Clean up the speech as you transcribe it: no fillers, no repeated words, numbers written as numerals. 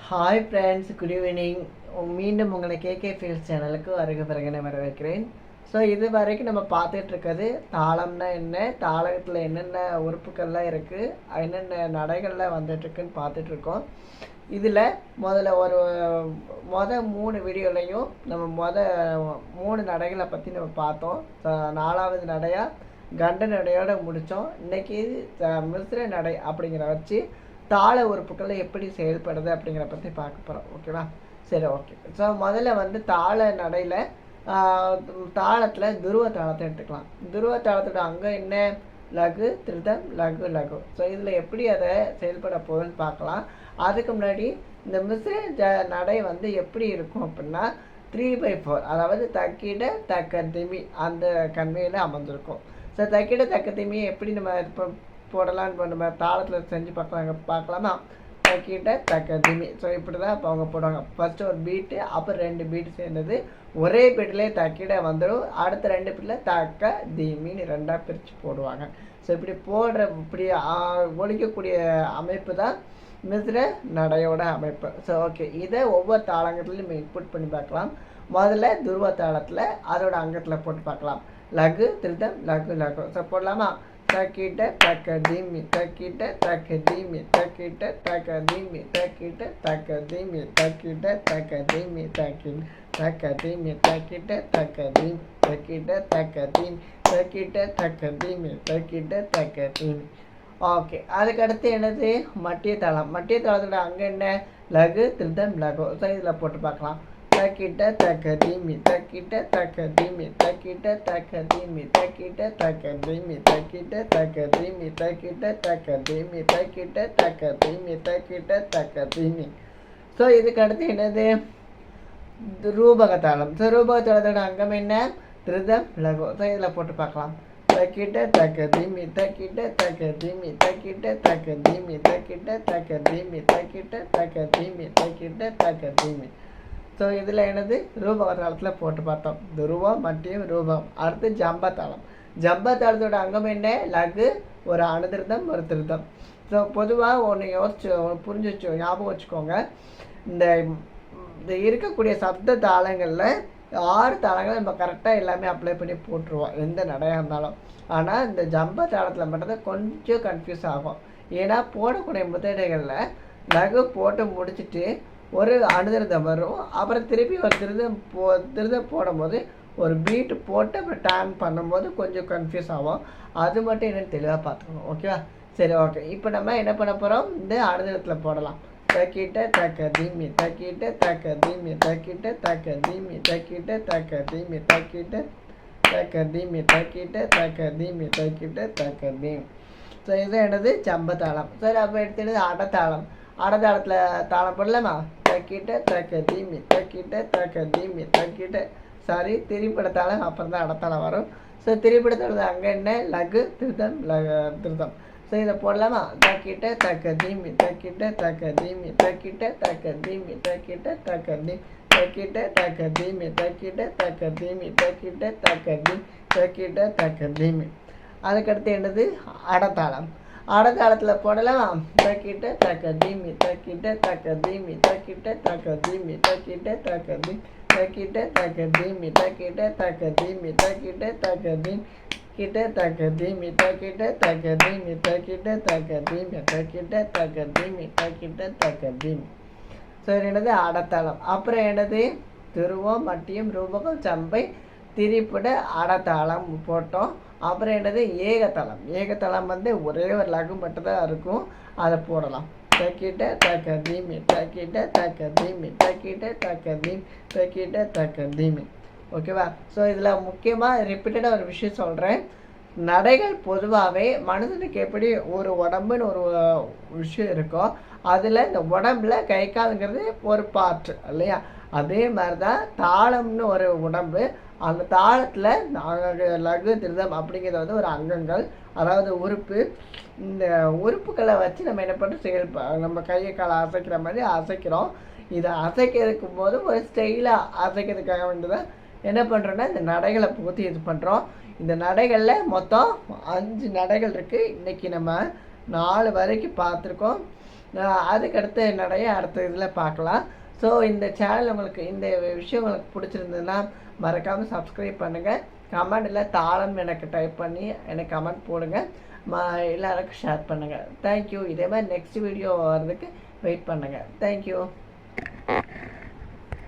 Hi friends, good evening. மீண்டும் உங்களை KK feels சேனலுக்கு வருகிறேன் வரவேற்கிறேன். ஸோ இது வரைக்கும் நம்ம பார்த்துட்டு இருக்கிறது தாளம்னா என்ன, தாளத்தில் என்னென்ன உறுப்புகள்லாம் இருக்குது, என்னென்ன நடைகளில் வந்துட்டுருக்குன்னு பார்த்துட்ருக்கோம். இதில் முதல்ல 3 வீடியோலையும் நம்ம 3 நடைகளை பற்றி நம்ம பார்த்தோம். 4வது நடையாக கண்ட நடையோடு முடித்தோம். இன்றைக்கி மிஸ்ர நடை அப்படிங்கிற வச்சு தாள உறுப்புகள் எப்படி செயல்படுது அப்படிங்கிற பற்றி பார்க்க போகிறோம். ஓகேவா? சரி, ஓகே. ஸோ முதல்ல தாள நடையில் தாளத்தில் துருவ தாளத்தை எடுத்துக்கலாம். துருவ தாளத்தோட அங்கே என்ன, லகு திருதம் லகு லகு. ஸோ இதில் எப்படி அதை செயல்பட போகுதுன்னு பார்க்கலாம். அதுக்கு முன்னாடி இந்த மிஸ்ர நடை எப்படி இருக்கும் அப்படின்னா 3/4, அதாவது தக்கிட தக்க திமி அந்த கன்மையில் அமர்ந்திருக்கும். ஸோ தக்கிட தக்க திமியை எப்படி நம்ம இப்போ போடலான்னு நம்ம தாளத்தில் செஞ்சு பார்க்கலாமா? தக்கிட்ட தக்க திமி. ஸோ இப்படி தான் இப்போ அவங்க போடுவாங்க. ஃபஸ்ட்டு ஒரு பீட்டு, அப்புறம் 2 பீட்டு சேர்ந்தது ஒரே பீட்டிலே தக்கிட வந்துடும். அடுத்த 2 பீட்டில் தக்க திமின்னு 2ஆக பிரித்து போடுவாங்க. ஸோ இப்படி ஒழிக்கக்கூடிய அமைப்பு தான் மிஸ்ர நடையோட அமைப்பு. ஸோ ஓகே, இதை ஒவ்வொரு தாளங்கத்துலையும் இன்புட் பண்ணி பார்க்கலாம். முதல்ல துருவ தாளத்தில் அதோட அங்கத்தில் போட்டு பார்க்கலாம். லகு திருதம் லகு லகு. ஸோ போடலாமா? தக்கிட்ட தக்க தீமி தக்கிட்ட தக்க தீமி தக்கிட்ட தக்க தீமி தக்கிட்ட தக்க தீமி தக்கிட்ட தக்க தீமி தக்கிட்ட தக்க தீமி தக்கிட்ட தக்க தீமி தக்கிட்ட தக்க தீமி தக்கிட்ட தக்க தீமி தக்கிட்ட தக்க தீமி. ஓகே, அதுக்கடுத்து என்னது மட்டிய தாளம். மட்டிய தாளத்தோட அங்கே என்ன, லகு திருதம் லகு. ஸோ இதில் போட்டு பார்க்கலாம். தக்கிட்ட தக்க தீமி தக்கிட்ட தக்க தீமி தக்கிட்ட தக்க தீமி தக்கிட்ட தக்க தீமி தக்கிட்ட தக்க தீமி தக்கிட்ட தக்க தீமி தக்கிட்ட தக்க தீமி தக்கிட்ட தக்க தீமி. ஸோ இதுக்கு அடுத்து என்னது, ரூபகதாளம். ஸோ ரூபகதாளத்தோட அங்கம் என்ன, திருதம் லகு. ஸோ இதில் போட்டு பார்க்கலாம். தக்கிட்ட தக்க தீமி தக்கிட்ட தக்க தீமி தக்கிட்ட தக்க தீமி தக்கிட்ட தக்க தீமி தக்கிட்ட தக்க தீமி தக்கிட்ட தக்க தீமி. ஸோ இதில் என்னது, ரூபகதாளத்தில் போட்டு பார்த்தோம். துருவம் மட்டியம் ரூபம். அடுத்து ஜம்பதாளம். ஜம்பதாளத்தோட அங்கம் என்ன, லகு, ஒரு அனுதிருதம் ஒரு திருதம். ஸோ பொதுவாக ஒன்று புரிஞ்சு ஞாபகம் வச்சுக்கோங்க. இந்த இருக்கக்கூடிய சப்த தாளங்களில் 6 தாளங்களை நம்ம கரெக்டாக எல்லாமே அப்ளை பண்ணி போட்டுருவோம், எந்த நடையாக இருந்தாலும். ஆனால் இந்த ஜம்ப தாளத்தில் மட்டும்தான் கொஞ்சம் கன்ஃபியூஸ் ஆகும். ஏன்னா போடக்கூடிய முதடைகளில் லகு போட்டு முடிச்சுட்டு ஒரு அனுதிருதம் வரும், அப்புறம் திருப்பி ஒரு திருதம் போடும்போது ஒரு பீட்டு போட்டு அப்புறம் டேன் பண்ணும்போது கொஞ்சம் கன்ஃபியூஸ் ஆகும். அது மட்டும் என்னென்னு தெளிவாக பார்த்துக்கணும். ஓகேவா? சரி, ஓகே. இப்போ நம்ம என்ன பண்ண போகிறோம், இந்த அனுதிரத்தில் போடலாம். தக்கிட்ட தக்க தீமி தக்கிட்ட தக்க தீமி தக்கிட்ட தக்க தீமி தக்கிட்ட தக்க தீமி தக்கிட்ட தக்க தீமி தக்கிட்ட தக்க தீமி தக்கிட்ட தக்க தீமி. ஸோ இது என்னது ஜம்பதாளம். சரி, அப்போ எடுத்துனது அடத்தாளம். அடதாளத்தில் தாளம் போடலாமா? தக்கிட்ட தக்க தீமி தக்கிட்ட தக்க தீமி தக்கிட்ட திரிப்படத்தாளம், அப்புறம் தான் அடத்தாளம் வரும். ஸோ திரிப்படத்தாளம் அங்கே என்ன, லகு திருதம் திருதம். ஸோ இதை போடலாமா? தக்கிட்ட தக்க தீமி தக்கிட்ட தக்க தீமி தக்கிட்ட தக்க தீமி தக்கிட்ட தக்க தீமி தக்கிட்ட தக்க தீமி தக்கிட்ட தக்க தீமி தக்கிட்ட தக்க தீமி தக்கிட்ட தக்க தீமி. அதுக்கடுத்து என்னது, அடத்தாளம். அடத்தாளத்தில் போடலாம். தக்கிட்ட தக்க தீமி தக்கிட்ட தக்க தீமி தக்கிட்ட தக்க தீமி தக்கிட்ட தக்க தீமி தக்கிட்ட தக்க தீமி தக்கிட்ட தக்க தீமி தக்கிட்ட தக்க தீமி கிட்ட தக்க தீமி தக்கிட்ட தக்க தீமி தக்கிட்ட தக்க தீமி தக்கிட்ட தக்க தீமி தக்கிட்ட தக்க தீமி. சரி, என்னது அடத்தாளம். அப்புறம் என்னது, துருவம் மட்டியம் ரூபகம் சம்பை திரிப்புட அடத்தாளம் போட்டோம். அப்புறம் என்னது, ஏகத்தாளம். ஏகத்தாளம் ஒரே ஒரு லகு மட்டும் தான் இருக்கும், அதை போடலாம். தக்கிட்ட தக்க தீமி தக்கிட்ட தக்க தீமி தக்கிட்ட தக்க தீமி தக்கிட்ட தக்க தீமி. ஓகேவா? ஸோ இதில் முக்கியமாக ரிப்பீட்டடாக ஒரு விஷயம் சொல்கிறேன். நடைகள் பொதுவாகவே மனுஷனுக்கு எப்படி ஒரு உடம்புன்னு ஒரு விஷயம் இருக்கோ, அதில் இந்த உடம்புல கை காலுங்கிறது ஒரு பார்ட் இல்லையா? அதே மாதிரி தான் தாளம்னு ஒரு உடம்பு. அந்த தாளத்தில் லகு திருதம் அப்படிங்கிறது ஒரு அங்கங்கள், அதாவது உறுப்பு. இந்த உறுப்புகளை வச்சு நம்ம என்ன பண்ணுறோம், நம்ம கையை காலை அசைக்கிற மாதிரி அசைக்கிறோம். இதை அசைக்கிறதுக்கு போது ஒரு ஸ்டைலாக அசைக்கிறதுக்காக வேண்டியதான் என்ன பண்ணுறோன்னா இந்த நடைகளை புகுத்தி இது பண்ணுறோம். இந்த நடைகளில் மொத்தம் 5 நடைகள் இருக்குது. இன்றைக்கி நம்ம 4 வரைக்கும் பார்த்துருக்கோம். அதுக்கடுத்து என்னடைய அடுத்த இதில் பார்க்கலாம். ஸோ இந்த சேனல் உங்களுக்கு இந்த விஷயம் உங்களுக்கு பிடிச்சிருந்ததுன்னா மறக்காமல் சப்ஸ்கிரைப் பண்ணுங்கள். கமெண்டில் தாளம் எனக்கு டைப் பண்ணி எனக்கு கமெண்ட் போடுங்க. எல்லாருக்கும் ஷேர் பண்ணுங்கள். தேங்க்யூ. இதே மாதிரி நெக்ஸ்ட் வீடியோ வர்றதுக்கு வெயிட் பண்ணுங்கள். தேங்க்யூ.